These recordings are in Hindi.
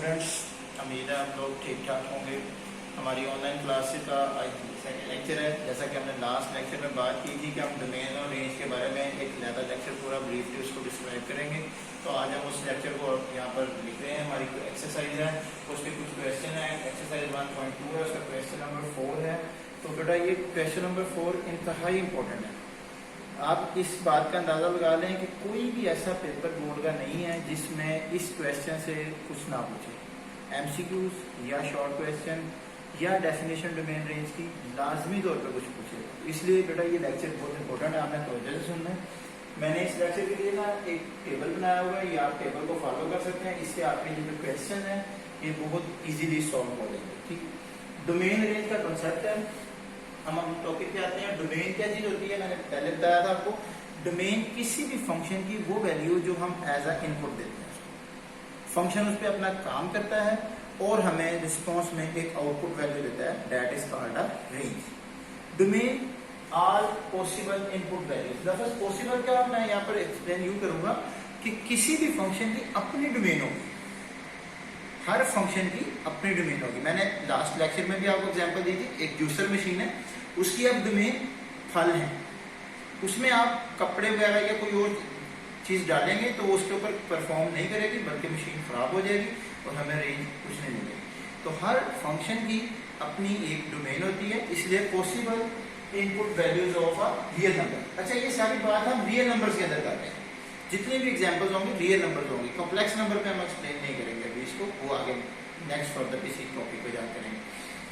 स्टूडेंट्स, उम्मीद है आप लोग ठीक ठाक होंगे। हमारी ऑनलाइन क्लासेस का आज सेकंड लेक्चर है। जैसा कि हमने लास्ट लेक्चर में बात की थी कि हम डोमेन और रेंज के बारे में एक ज़्यादा लेक्चर पूरा ब्रीफली उसको डिस्क्राइब करेंगे, तो आज हम उस लेक्चर को यहाँ पर लिख रहे हैं। हमारी एक्सरसाइज है, उसके कुछ क्वेश्चन है। एक्सरसाइज 1.2 है, उसका क्वेश्चन नंबर 4 है। तो बेटा ये क्वेश्चन नंबर 4 इंतहाई इंपॉर्टेंट है। आप इस बात का अंदाज़ा लगा लें कि कोई भी ऐसा पेपर बोर्ड का नहीं है जिसमें इस क्वेश्चन से कुछ ना पूछे। एमसीक्यूज या शॉर्ट क्वेश्चन या डेफिनेशन डोमेन रेंज की लाजमी तौर पर कुछ पूछे। इसलिए बेटा ये लेक्चर बहुत इंपॉर्टेंट है, आपने तवज्जो से सुनना है। मैंने इस लेक्चर के लिए ना एक टेबल बनाया हुआ है, या आप टेबल को फॉलो कर सकते हैं। इससे आपके जो क्वेश्चन है ये बहुत ईजीली सॉल्व हो जाएंगे। ठीक, डोमेन रेंज का कॉन्सेप्ट है। हम टॉपिक पे आते हैं। डोमेन क्या चीज होती है, मैंने पहले बताया था आपको। डोमेन किसी भी फंक्शन की वो वैल्यू जो हम एज अ इनपुट देते हैं, फंक्शन उस पर अपना काम करता है और हमें रिस्पॉन्स में एक आउटपुट वैल्यू देता है, that is called a range. Domain are possible input values. Possible क्या, मैं यहाँ पर एक्सप्लेन यूं करूंगा कि किसी भी फंक्शन की अपनी डोमेन होगी। हर फंक्शन की अपनी डोमेन होगी। मैंने लास्ट लेक्चर में भी आपको एग्जांपल दी थी। एक जूसर मशीन है, उसकी अब डोमेन फल है। उसमें आप कपड़े वगैरह या कोई और चीज डालेंगे तो उसके ऊपर परफॉर्म नहीं करेगी, बल्कि मशीन खराब हो जाएगी और हमें रेंज कुछ नहीं मिलेगी। तो हर फंक्शन की अपनी एक डोमेन होती है, इसलिए possible input values of a real number. अच्छा, ये सारी बात हम रियल नंबर्स के अंदर करते हैं। जितने भी एग्जांपल्स होंगे रियल नंबर्स होंगे। कॉम्प्लेक्स नंबर पे हम एक्सप्लेन नहीं करेंगे अभी इसको, वो आगे नेक्स्ट फर्दर किसी टॉपिक पे जाकर करेंगे।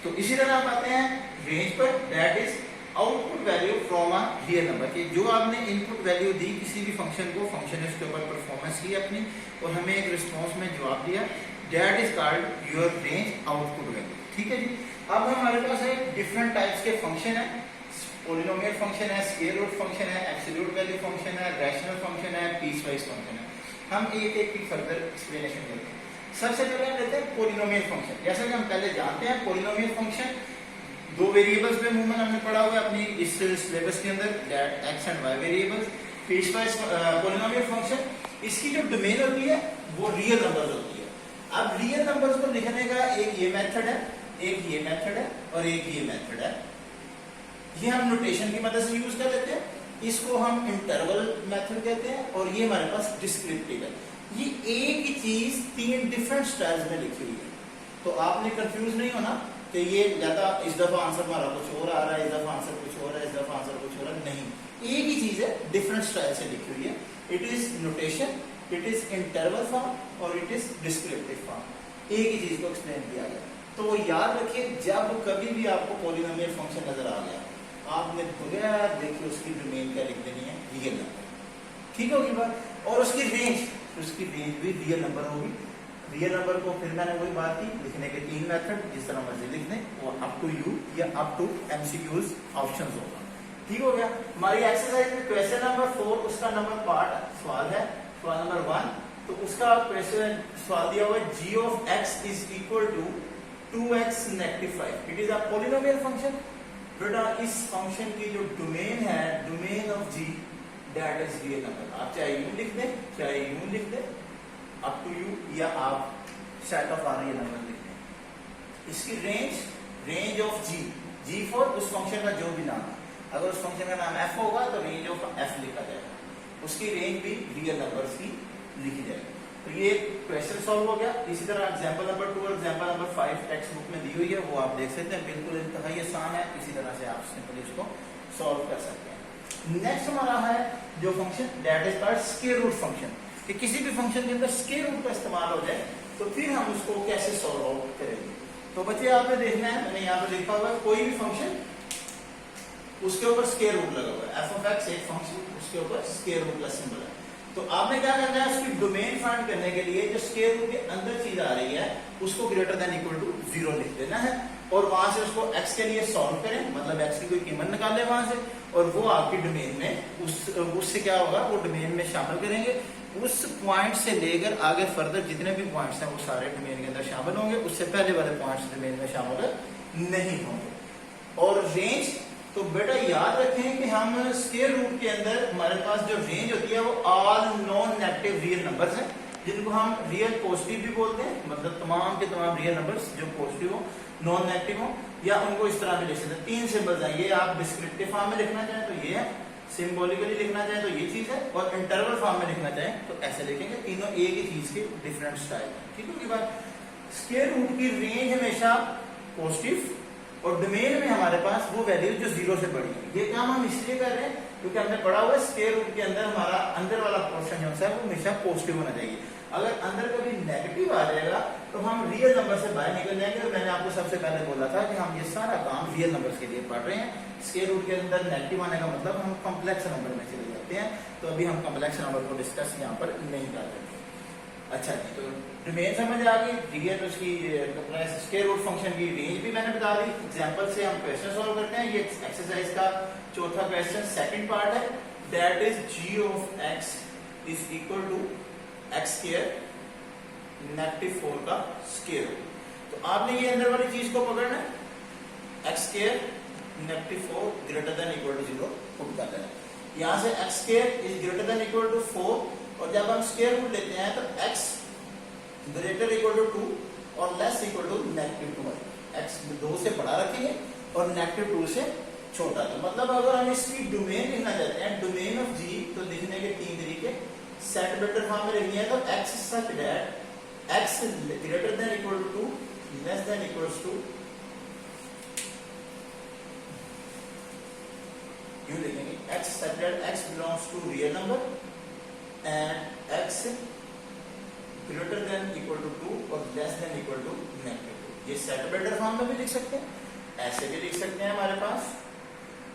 तो इसी तरह आप आते हैं रेंज पर, that is output value from a real number. कि जो आपने इनपुट वैल्यू दी किसी भी फंक्शन को, फंक्शन ने उसके ऊपर परफॉर्मेंस की अपनी और हमें एक रिस्पॉन्स में जवाब दिया, that is called your range output value. ठीक है जी। अब हमारे पास है डिफरेंट टाइप्स के फंक्शन है। पॉलिनोमियल फंक्शन है, स्केल रूट फंक्शन है, एब्सोल्यूट वैल्यू फंक्शन है, रैशनल फंक्शन है, पीसवाइज फंक्शन है। हम एक एक की फर्दर एक्सप्लेनेशन करते हैं। सबसे पहले हम लेते हैं पॉलिनोमियल फंक्शन। जैसा कि हम पहले जानते हैं, पॉलिनोमियल फंक्शन दो वेरिएबल्स पे मूवमेंट हमने पढ़ा हुआ है अपनी इस सिलेबस के अंदर, that X and Y variables. Piecewise polynomial function, इसकी जो डोमेन होती है वो रियल नंबर्स होती है। अब रियल नंबर्स को लिखने का एक ये मेथड है, एक ये मेथड है और एक ये मेथड है। ये हम नोटेशन की मदद से यूज कर लेते हैं। इसको हम इंटरवल मेथड कहते हैं और ये हमारे पास डिस्क्रिप्टिव है। ये एक ही चीज तीन डिफरेंट स्टाइल्स में लिखी हुई है, तो आपने कंफ्यूज नहीं होना कि ये ज्यादा इस दफा आंसर हमारा कुछ और आ रहा है, इस दफा आंसर कुछ और है, इस दफा आंसर कुछ और है। नहीं, एक ही चीज है, डिफरेंट स्टाइल से लिखी हुई है। It is notation, it is interval form और इट इज डिस्क्रिप्टिव फॉर्म। एक ही चीज को एक्सप्लेन किया गया। तो वो याद रखिए, जब कभी भी आपको पॉलिनोमियल फंक्शन नजर आ गया, आपने बगैर देखिए उसकी डोमेन क्या लिख देनी है, रियल नंबर। ठीक होगी बात। और उसकी रेंज भी रियल नंबर होगी। रियल नंबर को फिर मैंने वही बात की, लिखने के तीन मेथड, जिस तरह मर्जी लिख दें, वो अप टू यू या अप टू एमसीक्यूज ऑप्शंस होगा। ठीक हो गया। हमारी एक्सरसाइज में क्वेश्चन नंबर 4, उसका नंबर पार्ट सवाल है, सवाल नंबर 1। तो उसका क्वेश्चन सवाल दिया हुआ है, g of x is equal to 2x negative 5। It is a polynomial function. बेटा इस फंक्शन की जो डोमेन है, domain of g, that is real number. आप चाहे यूं लिख दें, चाहे यूं लिख दें, अप टू यू, या आप set of R real number लिख दें। इसकी रेंज ऑफ g फॉर उस फंक्शन का जो भी नाम है। अगर उस फंक्शन का नाम f होगा तो रेंज ऑफ f लिखा जाएगा, उसकी रेंज भी रियल नंबर्स की लिखी जाएगी। तो ये क्वेश्चन सॉल्व हो गया। इसी तरह एग्जांपल नंबर 2 और एग्जांपल नंबर 5 टेक्स्ट बुक में दी हुई है, वो आप देख सकते हैं। बिल्कुल इंतहाई आसान है, इसी तरह से आप सिंपली इसको सॉल्व कर सकते हैं। नेक्स्ट हमारा है जो function, that is called square root function. कि किसी भी फंक्शन के अंदर स्क्वायर रूट का इस्तेमाल हो जाए तो फिर हम उसको कैसे सॉल्व आउट करेंगे। तो बच्चे आपने देखना है, मैंने यहाँ पर लिखा हुआ है, कोई भी फंक्शन उसके ऊपर स्क्वायर रूट लगा हुआ है। एफ ऑफ एक्स एक फंक्शन, उसके ऊपर स्क्वायर रूट का सिंबल है। तो आपने क्या करना है, उसकी डोमेन फाइंड करने के लिए जो स्क्वायर रूट के अंदर चीज आ रही है उसको ग्रेटर देन इक्वल टू 0 लिख देना है और वहां से उसको x के लिए सॉल्व करें, मतलब x की कोई कीमत निकाले वहां से, और वो आपकी डोमेन में उससे क्या होगा, वो डोमेन में शामिल करेंगे। उस पॉइंट से लेकर आगे फर्दर जितने भी पॉइंट्स हैं वो सारे डोमेन के अंदर शामिल होंगे, उससे पहले वाले पॉइंट्स डोमेन में शामिल नहीं होंगे। और रेंज, तो बेटा याद रखें कि हम स्क्वायर रूट के अंदर हमारे पास जो रेंज होती है वो all non negative real numbers हैं। जिनको हम रियल पॉजिटिव भी बोलते हैं, मतलब तमाम के तमाम रियल नंबर्स जो पॉजिटिव हो, नॉन नेगेटिव हो, या उनको इस तरह भी लिख सकते हैं। 3 सिंबल्स हैं, ये आप डिस्क्रिप्टिव फॉर्म में लिखना चाहें तो ये है, सिंबॉलिकली लिखना चाहें तो ये चीज है, और इंटरवल फॉर्म में लिखना चाहें तो ऐसे लिखेंगे। तीनों एक ही चीज के डिफरेंट स्टाइल है। ठीक है, बात स्क्वायर रूट की रेंज हमेशा पॉजिटिव, और डोमेन में हमारे पास वो वैल्यू जो 0 से बड़ी है। ये काम हम इसलिए कर रहे हैं क्योंकि हमने पढ़ा हुआ है स्क्वायर रूट के अंदर हमारा अंदर वाला पोर्शन जो है वो हमेशा पॉजिटिव होना चाहिए। अगर अंदर कभी नेगेटिव आ जाएगा तो हम रियल नंबर से बाहर निकल जाएंगे। और मैंने आपको सबसे पहले बोला था कि हम ये सारा काम रियल नंबर्स के लिए पढ़ रहे हैं। स्क्वायर रूट के अंदर नेगेटिव आने का मतलब हम कॉम्प्लेक्स नंबर में चले जाते हैं, तो अभी हम कॉम्प्लेक्स नंबर को डिस्कस यहाँ पर नहीं कर रहे। अच्छा जी, तो डोमेन समझ आ गई, रियल उसकी स्क्वायर रूट फंक्शन की रेंज भी मैंने बता दी। एग्जांपल से हम क्वेश्चन सॉल्व करते हैं। ये एक्सरसाइज का चौथा क्वेश्चन सेकंड पार्ट है, that is g of x is equal to x square -4 का स्क्वायर रूट। तो आपने ये अंदर वाली चीज को पकड़ना है, x square -4 greater than equal to 0 put कर देना है। यहां से x square is greater than equal to 4, और जब हम स्क्वायर रूट लेते हैं तो x ग्रेटर इक्वल टू 2 और लेस इक्वल टू -2 है। x 2 से बड़ा रखेंगे और -2 से छोटा। तो मतलब अगर हम इसकी डोमेन लिखना चाहते हैं, डोमेन ऑफ g, तो लिखने के 3 तरीके। सेट वेक्टर फॉर्म में लिखनी है तो x such that x greater than equal to 2 less than equals to, यूं लिखेंगे x such that x belongs to real number and x greater than equal to 2 और less than equal to -2। ये सेट वेक्टर फॉर्म में भी लिख सकते हैं, ऐसे भी लिख सकते हैं हमारे पास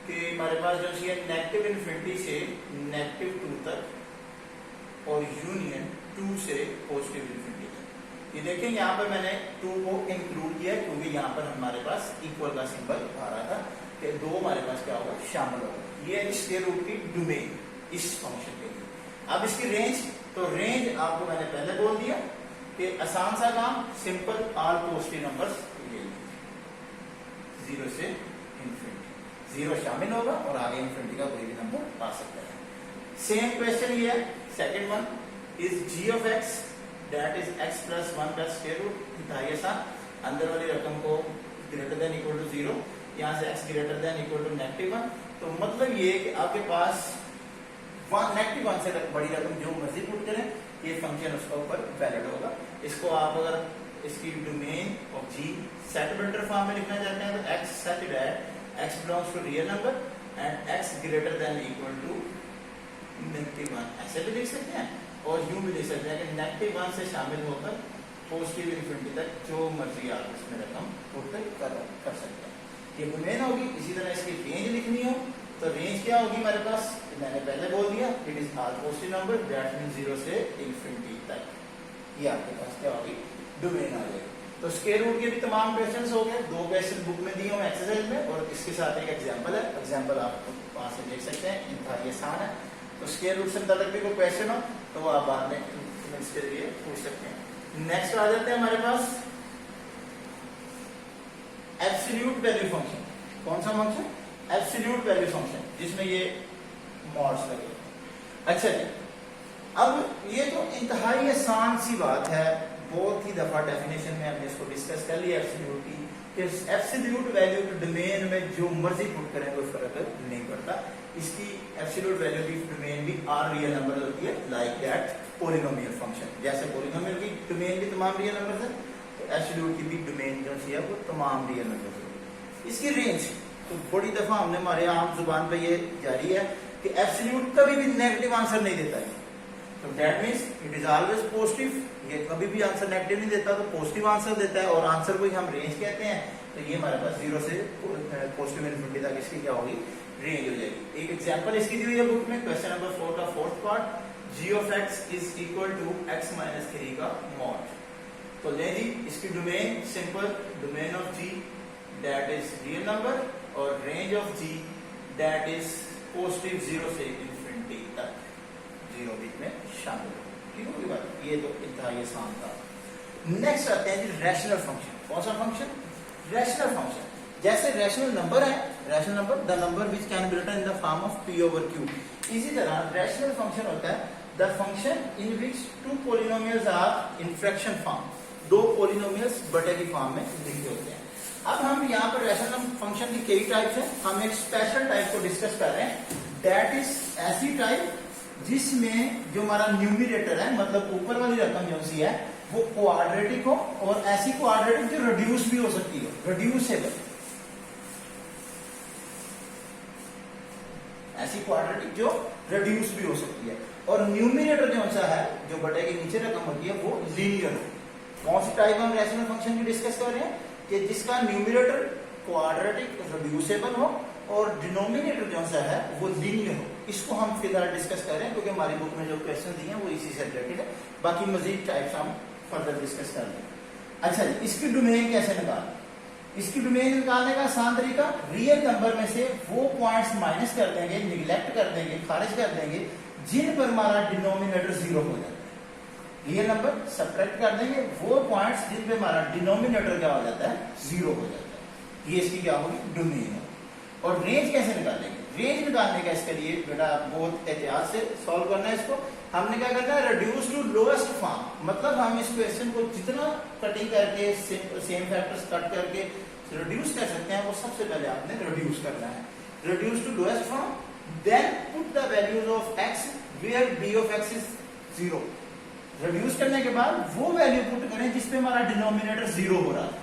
कि हमारे पास जो है नेगेटिव इन्फिनिटी से -2 तक और यूनियन 2 से पॉजिटिव इन्फिनिटी तक। ये देखें यहाँ पर मैंने 2 को इंक्लूड किया क्योंकि यहाँ पर हमारे पास इक्वल का सिंबल आ रहा था कि 2 हमारे पास क्या होगा, शामिल होगा। ये है स्क्वायर रूट की डोमेन इस फंक्शन के लिए। अब इसकी रेंज, तो रेंज आपको मैंने पहले बोल दिया कि आसान सा काम, सिंपल, ऑल पॉजिटिव नंबर्स, 0 से इन्फिनिटी, 0 शामिल होगा और आगे इन्फिनिटी का कोई भी नंबर आ सकता है। सेम क्वेश्चन ये है second one, is g of x that is x plus 1 plus square root. इंतहाई आसान, अंदर वाली रकम को ग्रेटर देन इक्वल टू 0, यहाँ से x greater than equal to -1। तो मतलब ये कि आपके पास -1 से बड़ी रकम जो मर्जी पुट करें, ये फंक्शन उसका ऊपर वैलिड होगा। इसको आप अगर इसकी domain of g set vector form में लिखना चाहते हैं तो x such that x belongs to real number and x greater than equal to -1, ऐसे भी लिख सकते हैं। और यूं भी लिख सकते हैं कि -1 से शामिल होकर पॉजिटिव इन्फिनिटी तक जो मर्जी आप इसमें रकम पुट कर सकते हैं। ये डोमेन होगी। इसी तरह इसकी रेंज लिखनी हो तो रेंज क्या होगी हमारे पास, मैंने पहले बोल दिया, it is all positive number that means 0 से इन्फिनिटी तक। ये आपके पास क्या होगी, डोमेन आ जाएगी। तो स्क्वायर रूट के भी तमाम क्वेश्चंस हो गए। 2 क्वेश्चन बुक में दिए हुए एक्सरसाइज में, और इसके साथ एक एग्जांपल है। एग्जांपल आप वहां से देख सकते हैं, इंतहाई आसान है। तो स्क्वायर रूट से मुताबिक भी कोई क्वेश्चन हो तो वो आप बाद में इसके लिए पूछ सकते हैं। नेक्स्ट आ जाते हैं हमारे पास एब्सोल्यूट वैल्यू फंक्शन। कौन सा फंक्शन, एब्सोल्यूट वैल्यू फंक्शन, जिसमें ये मॉड्स लगे। अच्छा जी, अब ये तो इंतहाई आसान सी बात है, बहुत ही दफा डेफिनेशन में हमने इसको डिस्कस कर लिया एब्सोल्यूट की, कि एब्सोल्यूट वैल्यू के डोमेन में जो मर्जी पुट करें कोई फर्क नहीं पड़ता। इसकी एब्सोल्यूट वैल्यू की डोमेन भी आर रियल नंबर होती है, लाइक दैट पॉलिनोमियल फंक्शन। जैसे पॉलिनोमियल की डोमेन भी तमाम रियल नंबर है, तो एब्सोल्यूट की भी डोमेन जो है वो तमाम रियल नंबर है। इसकी रेंज तो बड़ी दफा हमने हमारे आम जुबान पे ये जारी है कि एब्सोल्यूट कभी भी नेगेटिव आंसर नहीं देता है। तो that means it is always positive. ये कभी भी आंसर नेगेटिव नहीं देता, तो पॉजिटिव आंसर देता है। और आंसर को ही हम रेंज कहते हैं। तो ये हमारे पास 0 से पॉजिटिव इन्फिनिटी तक इसकी क्या होगी, रेंज हो जाएगी। एक एग्जांपल इसकी दी हुई है बुक में, क्वेश्चन नंबर 4 का 4th part, g of x is equal to x minus 3 का मॉड। तो ले जी, इसकी domain simple, domain of g that is real number और range of g that is positive 0 से इन्फिनिटी तक, 0 बीच में शामिल हो। ठीक है बात, ये तो इंतहाई आसान था। नेक्स्ट आते हैं जी रैशनल फंक्शन। कौन सा फंक्शन, रैशनल फंक्शन। जैसे रैशनल नंबर है, rational number the number which can be written in the form of p over q। इसी तरह रैशनल फंक्शन होता है the function in which two polynomials are in fraction form, दो पॉलिनोमियल्स बटे की फॉर्म में लिखे होते हैं। अब हम यहाँ पर रैशनल फंक्शन की कई टाइप्स हैं, हम एक स्पेशल टाइप को डिस्कस कर रहे हैं, दैट इज ऐसी टाइप जिसमें जो हमारा न्यूमिरेटर है, मतलब ऊपर वाली रकम जो सी है वो क्वाड्रेटिक हो, और ऐसी क्वाड्रेटिक जो रिड्यूस भी हो सकती हो, रिड्यूसेबल, ऐसी क्वाड्रेटिक जो रिड्यूस भी हो सकती है। और न्यूमिरेटर जो सा है, जो बटे के नीचे रकम होती है, वो लीनियर हो। कौन सी टाइप हम रैशनल फंक्शन की डिस्कस कर रहे हैं कि जिसका न्यूमिरेटर क्वाड्रेटिक रिड्यूसेबल हो और डिनोमिनेटर जो सा है वो लीनियर हो। इसको हम फिलहाल डिस्कस कर रहे हैं क्योंकि हमारी बुक में जो क्वेश्चन दिए हैं वो इसी से रिलेटेड है, बाकी मजीद टाइप्स हम फर्दर डिस्कस कर लेंगे। अच्छा जी, इसकी डोमेन कैसे निकालें? इसकी डोमेन निकालने का आसान तरीका, रियल नंबर में से वो पॉइंट्स माइनस कर देंगे, निगलेक्ट कर देंगे, खारिज कर देंगे जिन पर हमारा डिनोमिनेटर जीरो हो जाता है। रियल नंबर सब्ट्रैक्ट कर देंगे वो पॉइंट्स जिन पे हमारा डिनोमिनेटर क्या हो जाता है, जीरो हो जाता है। ये इसकी क्या होगी, डोमेन है। और रेंज कैसे निकालेंगे? रेंज निकालने का इसके लिए बेटा बहुत एहतियात से सॉल्व करना है इसको। हमने क्या करना है, रिड्यूस टू लोएस्ट फॉर्म, मतलब हम इस क्वेश्चन को जितना कटिंग करके सेम फैक्टर्स कट करके रिड्यूस कर सकते हैं वो सबसे पहले आपने रिड्यूस करना है। Reduce to lowest form, then put the values of x where b of x is 0। Reduce करने के बाद वो वैल्यू पुट करें जिसपे हमारा डिनोमिनेटर जीरो हो रहा था,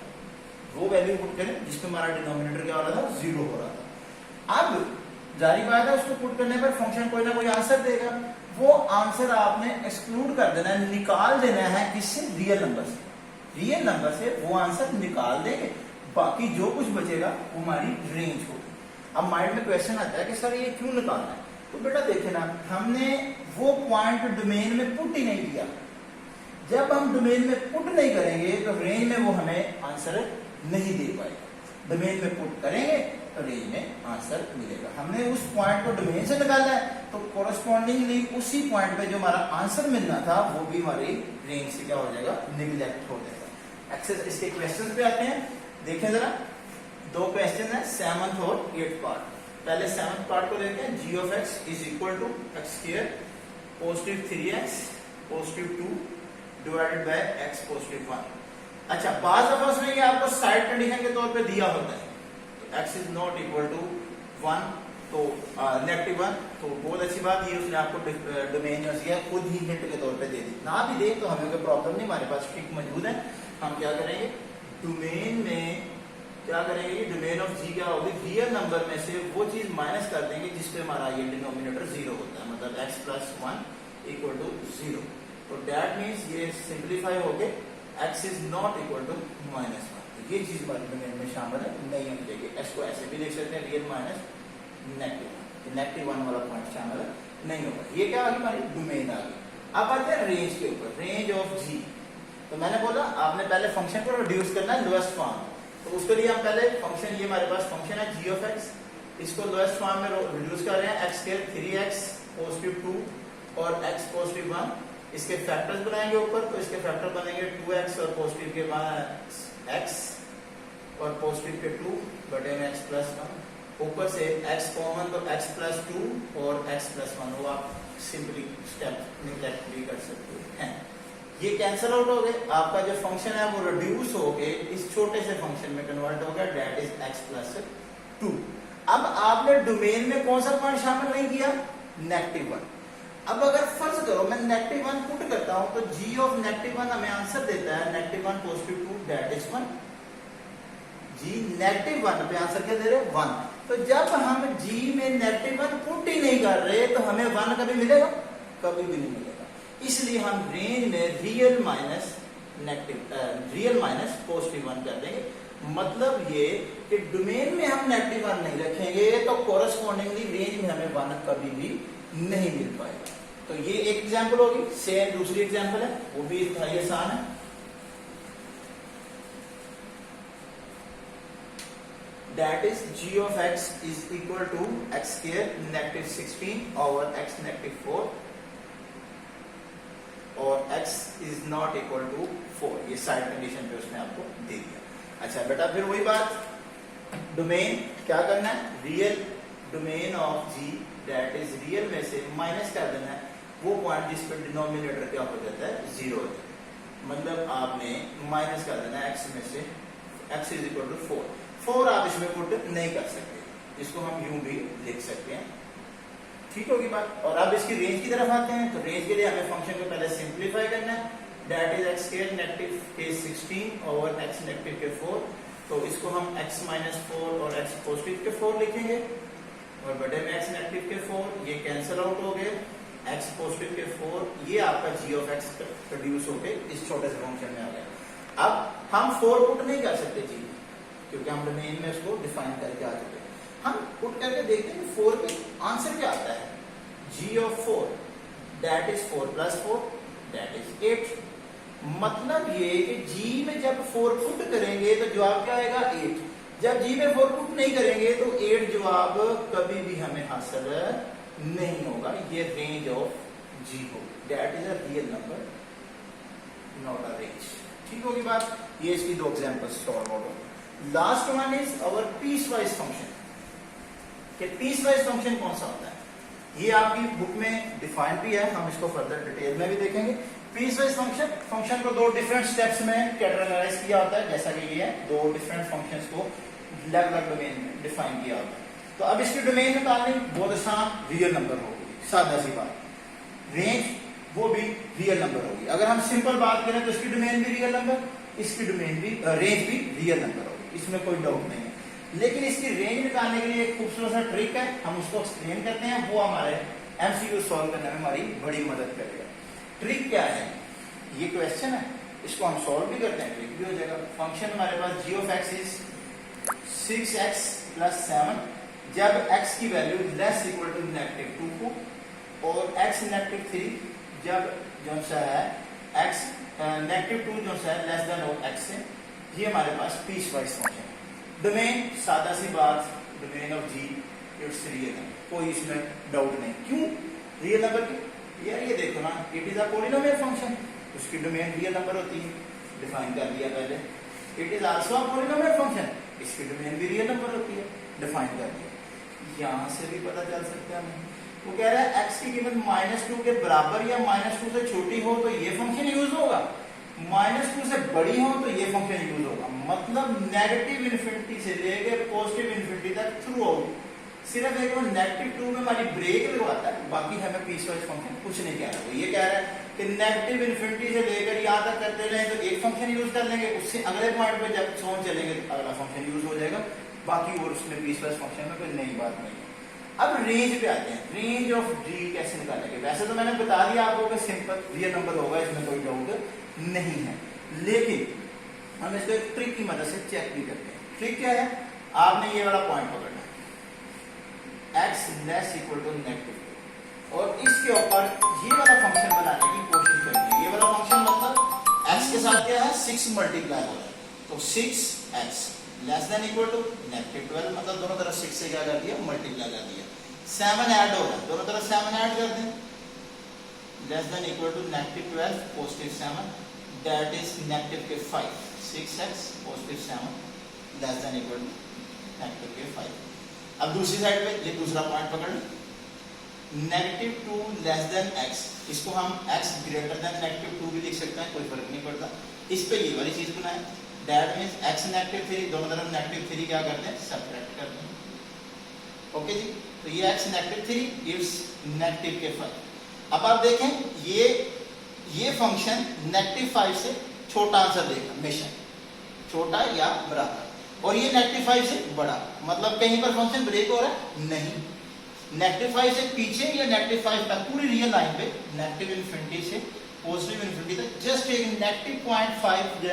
वो वैल्यू पुट करें जिसपे हमारा डिनोमिनेटर क्या हो रहा था, जीरो हो रहा था। अब जारी बात है, उसको पुट करने पर फंक्शन कोई ना कोई आंसर देगा, वो आंसर आपने एक्सक्लूड कर देना है, निकाल देना है किससे, रियल नंबर से। रियल नंबर से वो आंसर निकाल देंगे, बाकी जो कुछ बचेगा वो हमारी रेंज होगी। अब माइंड में क्वेश्चन आता है कि सर ये क्यों निकालना है, तो बेटा देखे ना, हमने वो पॉइंट डोमेन में पुट ही नहीं किया। जब हम डोमेन में पुट नहीं करेंगे तो रेंज में वो हमें आंसर नहीं दे पाएगा। डोमेन में पुट करेंगे तो रेंज में आंसर मिलेगा। हमने उस पॉइंट को डोमेन से निकाला है तो कोरस्पॉन्डिंगली उसी पॉइंट पे जो हमारा आंसर मिलना था वो भी हमारी रेंज से क्या हो जाएगा, निगलेक्ट हो जाएगा। एक्सेस इसके क्वेश्चन पे आते हैं, देखें जरा, दो क्वेश्चन है 7th और 8th पार्ट। पहले 7th पार्ट को देखते हैं, g of x is equal to x square positive 3x positive 2 divided by x positive 1। अच्छा, बाज दफा उसने ये आपको साइड कंडीशन के तौर पे दिया होता है, तो x is not equal to 1, तो नेगेटिव 1, तो बहुत अच्छी बात, ये उसने आपको डोमेन जो है खुद ही हिंट के तौर पे दे दी। ना भी दे तो हमें कोई प्रॉब्लम नहीं, हमारे पास ट्रिक मौजूद है। हम क्या करेंगे, डोमेन में क्या करेंगे, डोमेन ऑफ g क्या होगी, रियल नंबर में से वो चीज माइनस कर देंगे जिसपे हमारा ये डिनोमिनेटर जीरो होता है, मतलब x प्लस 1 इक्वल टू 0। तो दैट मीन्स ये सिंप्लीफाई होके x is not equal to -1। ये चीज हमारे डोमेन में शामिल है, नहीं होनी चाहिए। x को ऐसे भी लिख सकते हैं, रियल माइनस नेगेटिव 1 वाला पॉइंट शामिल है, नहीं होगा। ये क्या आ गई, हमारी डोमेन आ गई। अब आते हैं रेंज के ऊपर, रेंज ऑफ g। तो मैंने बोला आपने पहले फंक्शन को रिड्यूस करना है लोएस्ट फॉर्म, तो उसके लिए हम पहले फंक्शन, ये हमारे पास फंक्शन है g ऑफ x, इसको लोएस्ट फॉर्म में रिड्यूस कर रहे हैं, x स्क्वायर 3x पॉजिटिव 2 और x पॉजिटिव 1। इसके फैक्टर्स बनाएंगे ऊपर, तो इसके फैक्टर बनेंगे 2x और पॉजिटिव के बाद x और पॉजिटिव के 2 बटे में x प्लस 1। ऊपर से x कॉमन, तो x प्लस 2 और x प्लस 1, वो आप सिंपली स्टेप निगलेक्ट भी कर सकते हैं। ये कैंसिल आउट हो गए, आपका जो फंक्शन है वो रिड्यूस हो गए इस छोटे से फंक्शन में कन्वर्ट हो गया, दैट इज x प्लस 2। अब आपने डोमेन में कौन सा पॉइंट शामिल नहीं किया, नेगेटिव 1। अब अगर फर्ज करो मैं नेगेटिव 1 पुट करता हूं तो g ऑफ नेगेटिव 1 हमें आंसर देता है negative 1 positive 2 that is 1। g negative 1 पे आंसर क्या दे रहे हैं, 1। तो जब हम g में नेगेटिव 1 पुट ही नहीं कर रहे तो हमें 1 कभी मिलेगा, कभी भी नहीं मिलेगा। इसलिए हम रेंज में रियल माइनस पॉजिटिव 1 कर देंगे। मतलब ये कि डोमेन में हम नेगेटिव 1 नहीं रखेंगे तो कोरस्पॉन्डिंगली रेंज में हमें 1 कभी भी नहीं मिल पाएगा। तो ये एक एग्जांपल होगी। सेम दूसरी एग्जांपल है, वो भी इंतहाई आसान है। That is g of x is equal to x square negative 16 over x negative 4 और x is not equal to 4। ये साइड कंडीशन पे उसने आपको दे दिया। अच्छा बेटा, फिर वही बात, डोमेन क्या करना है, real domain of g that is real में से माइनस कर देना है वो पॉइंट जिस पर डिनोमिनेटर क्या हो जाता है, 0 है। मतलब आपने माइनस कर देना x में से, x इज इक्वल टू 4। 4 आप इसमें पुट नहीं कर सकते, इसको हम यूं भी लिख सकते हैं, ठीक होगी बात। और अब इसकी रेंज की तरफ आते हैं, तो रेंज के लिए हमें फंक्शन को पहले सिंप्लीफाई करना है, that is x square negative के 16 ओवर x नेगेटिव के 4। तो इसको हम x माइनस 4 और x पॉजिटिव के 4 लिखेंगे, और बड़े में x नेगेटिव के 4 ये कैंसिल आउट हो गए, x पॉजिटिव के 4 ये आपका g ऑफ x प्रोड्यूस होके इस छोटे से फंक्शन में आ गया। अब हम 4 पुट नहीं कर सकते जी, क्योंकि हम डोमेन में उसको डिफाइन करके आ चुके हैं। हम पुट करके देखते हैं 4 पे आंसर क्या आता है, g of 4 that is 4 plus 4 that is 8। मतलब ये कि g में जब 4 पुट करेंगे तो जवाब क्या आएगा, 8। जब g में 4 पुट नहीं करेंगे तो 8 जवाब कभी भी हमें हासिल नहीं होगा। ये रेंज ऑफ g होगी, that is a real number not a range, ठीक होगी बात। ये इसकी दो एग्जांपल्स सॉल्व हो गए। Last one is our piecewise function. कि पीस वाइज फंक्शन कौन सा होता है, ये आपकी बुक में डिफाइन भी है, हम इसको फर्दर डिटेल में भी देखेंगे। पीस वाइज फंक्शन को दो डिफरेंट स्टेप्स में कैटेगराइज किया होता है, जैसा कि ये है, दो डिफरेंट फंक्शंस को अलग अलग डोमेन में डिफाइन किया होता है। तो अब इसकी डोमेन निकालनी बहुत आसान, रियल नंबर होगी, सादा सी बात। रेंज वो भी रियल नंबर होगी। अगर हम सिंपल बात करें तो इसकी डोमेन भी रियल नंबर, इसकी डोमेन भी रेंज भी रियल नंबर होगी, इसमें कोई डाउट नहीं है। लेकिन इसकी रेंज निकालने के लिए एक खूबसूरत सा ट्रिक है, हम उसको एक्सप्लेन करते हैं, वो हमारे एमसीक्यू सॉल्व करने में हमारी बड़ी मदद करेगा। ट्रिक क्या है, ये क्वेश्चन है, इसको हम सॉल्व भी करते हैं, ट्रिक भी हो जाएगा। फंक्शन हमारे पास g of x is 6x plus 7 जब x की वैल्यू लेस इक्वल टू -2 को, और x -3 जब जो सा है x -2 जो सा है लेस देन और x से। ये हमारे पास पीस वाइज फंक्शन है। डोमेन सादा सी बात, domain of g it's real है, कोई इसमें डाउट नहीं। क्यों रियल नंबर की, यार ये देखो ना, it is a polynomial function, उसकी डोमेन रियल नंबर होती है, डिफाइन कर दिया पहले। It is also a polynomial function, इसकी डोमेन भी रियल नंबर होती है, डिफाइन कर दिया। यहां से भी पता चल सकता है, वो कह रहा है x की कीमत -2 के बराबर या -2 से छोटी हो तो ये फंक्शन यूज होगा, -2 से बड़ी हो तो ये फंक्शन यूज होगा। मतलब नेगेटिव इन्फिनिटी से लेके पॉजिटिव इन्फिनिटी तक थ्रू आउट सिर्फ एक -2 में हमारी ब्रेक लगवाता है, बाकी हमें पीस वाइज फंक्शन कुछ नहीं कह रहा। वो ये कह रहा है कि नेगेटिव इन्फिनिटी से लेकर यहाँ तक करते रहे तो एक फंक्शन यूज कर लेंगे, उससे अगले पॉइंट पे जब सोन चलेंगे तो अगला फंक्शन यूज हो जाएगा, बाकी और उसमें पीस वाइज फंक्शन में कोई नई बात नहीं है। अब रेंज पे आते हैं, रेंज ऑफ g कैसे निकालेंगे। वैसे तो मैंने बता दिया आपको कि सिंपल रियल नंबर होगा, इसमें कोई डाउट नहीं है, लेकिन हम इसको एक ट्रिक की मदद से चेक भी करते हैं। ट्रिक क्या है, आपने ये वाला पॉइंट पकड़ना है, x लेस इक्वल टू -2, और इसके ऊपर ये वाला फंक्शन बनाने की कोशिश करनी है। ये वाला फंक्शन मतलब x के साथ क्या है, 6 मल्टीप्लाई हो रहा है, तो 6x less than equal to -12, मतलब दोनों तरफ 6 से क्या कर दिया, मल्टीप्लाई कर दिया। 7 ऐड हो रहा है, दोनों तरफ 7 ऐड कर दें, less than equal to -12 positive 7 that is -5, 6x positive 7 less than equal to -5। अब दूसरी साइड पे ये दूसरा पॉइंट पकड़ लो, -2 लेस देन x, इसको हम x ग्रेटर देन -2 भी लिख सकते हैं, कोई फर्क नहीं पड़ता। इस पे ये वाली चीज बनाए, दैट मींस x -3, दोनों तरफ -3 क्या करते हैं, सब्ट्रैक्ट करते हैं। ओके जी, तो ये x -3 गिव्स -5। अब आप देखें ये फंक्शन -5 से छोटा आंसर देगा हमेशा, छोटा या बराबर, और ये -5 से बड़ा, मतलब कहीं पर फंक्शन ब्रेक हो रहा है नहीं। -5 से पीछे या -5 तक पूरी रियल लाइन पे नेगेटिव इन्फिनिटी से पॉजिटिव इन्फिनिटी तक जस्ट एक -5 पॉइंट जो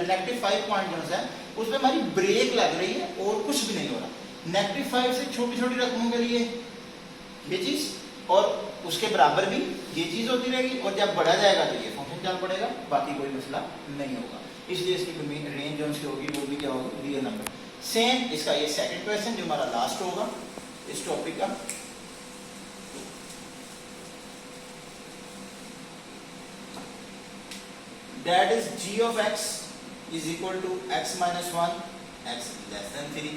है उसमें हमारी ब्रेक लग रही है और कुछ भी नहीं हो रहा। -5 से छोटी छोटी रकमों के लिए ये चीज और उसके बराबर भी ये चीज होती रहेगी, और जब बढ़ा जाएगा तो ये फंक्शन चल पड़ेगा, बाकी कोई मसला नहीं होगा। इसलिए इसकी रेंज जो होगी वो भी क्या होगी, रियल नंबर। सेम इसका ये सेकंड क्वेश्चन जो हमारा लास्ट होगा इस टॉपिक का, that is g of x is equal to x minus 1, x less than 3,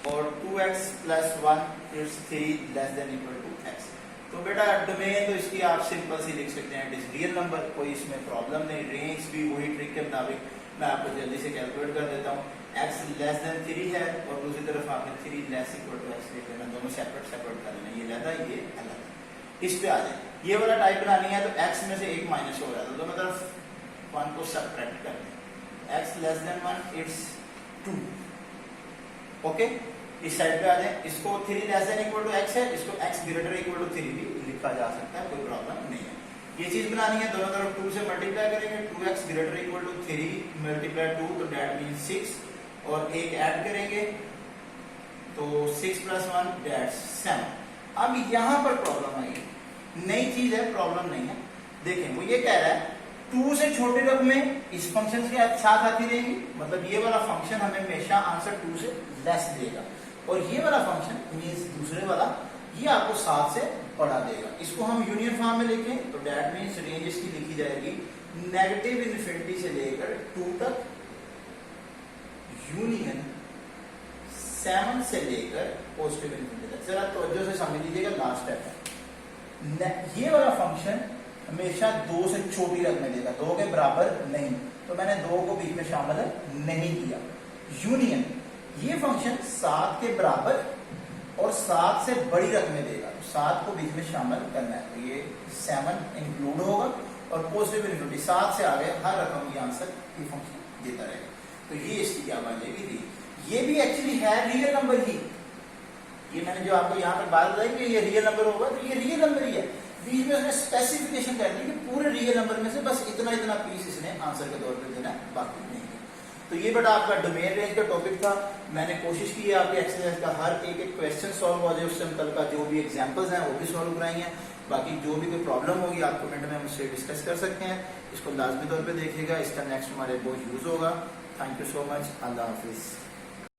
और 2x plus 1 is 3 less than equal to x। तो बेटा डोमेन तो इसकी आप सिंपल सी लिख सकते हैं, इट इज रियल नंबर, कोई इसमें प्रॉब्लम नहीं। रेंज भी वही ट्रिक के मुताबिक मैं आपको जल्दी से कैलकुलेट कर देता हूँ। x लेस देन 3 है और दूसरी तरफ आपने 3 लेस इक्वल टू x लिख लेना, दोनों सेपरेट सेपरेट कर लेना, ये अलग है ये अलग है। इस पे आ जाए, ये वाला टाइप बनानी है तो x में से एक माइनस हो जाता है, तो मतलब 1 को सब्ट्रैक्ट कर दें, x less than 1 it's 2। Okay, इस साइड पे आ जाए, इसको 3 लेस देन इक्वल टू x है, इसको x ग्रेटर इक्वल टू 3 भी लिखा जा सकता है, कोई प्रॉब्लम नहीं है। ये चीज बनानी है, दोनों तरफ 2 से मल्टीप्लाई करेंगे, 2x greater equal to 3 multiply 2 तो दैट मींस 6, और एक ऐड करेंगे तो 6 प्लस 1 दैट्स 7। अब यहां पर प्रॉब्लम आई, नई चीज है, प्रॉब्लम नहीं है। देखें वो ये कह रहा है 2 से छोटी रकमें इस फंक्शन के साथ आती रहेंगी, मतलब ये वाला फंक्शन हमें हमेशा आंसर 2 से लेस देगा, और ये वाला फंक्शन मींस दूसरे वाला ये आपको 7 से बढ़ा देगा। इसको हम यूनियन फॉर्म में लिखें तो दैट मींस रेंज इसकी लिखी जाएगी नेगेटिव इन्फिनिटी से लेकर 2 तक, यूनियन 7 से लेकर पॉजिटिव इन्फिनिटी तक। जरा तवज्जो से समझ लीजिएगा, लास्ट स्टेप है, ये वाला फंक्शन हमेशा 2 से छोटी रकमें देगा, 2 के बराबर नहीं, तो मैंने 2 को बीच में शामिल नहीं किया। यूनियन ये फंक्शन 7 के बराबर और 7 से बड़ी रकमें देगा, तो 7 को बीच में शामिल करना है, तो ये 7 इंक्लूड होगा, और पॉजिटिव इन्फिनिटी 7 से आगे हर रकम की आंसर ये फंक्शन देता रहेगा, तो ये इसकी क्या बन जाएगी, ये भी एक्चुअली है रियल नंबर ही। ये मैंने जो आपको यहाँ पे बात बताई कि ये रियल नंबर होगा, तो ये रियल नंबर ही है, बीच में उसने स्पेसिफिकेशन कर दी कि पूरे रियल नंबर में से बस इतना इतना पीस इसने आंसर के तौर पे देना है, बाकी नहीं है। तो ये बेटा आपका डोमेन रेंज का टॉपिक था। मैंने कोशिश की है आपके एक्सरसाइज का हर एक क्वेश्चन सॉल्व हो जाए, उससे कल का जो भी एग्जांपल्स हैं वो भी सॉल्व कराई हैं। बाकी जो भी कोई प्रॉब्लम होगी आप कमेंट में मुझसे डिस्कस कर सकते हैं, इसको लाजमी तौर पे देखिएगा, इसका नेक्स्ट हमारे बहुत यूज होगा। Thank you so much, Allah Hafiz.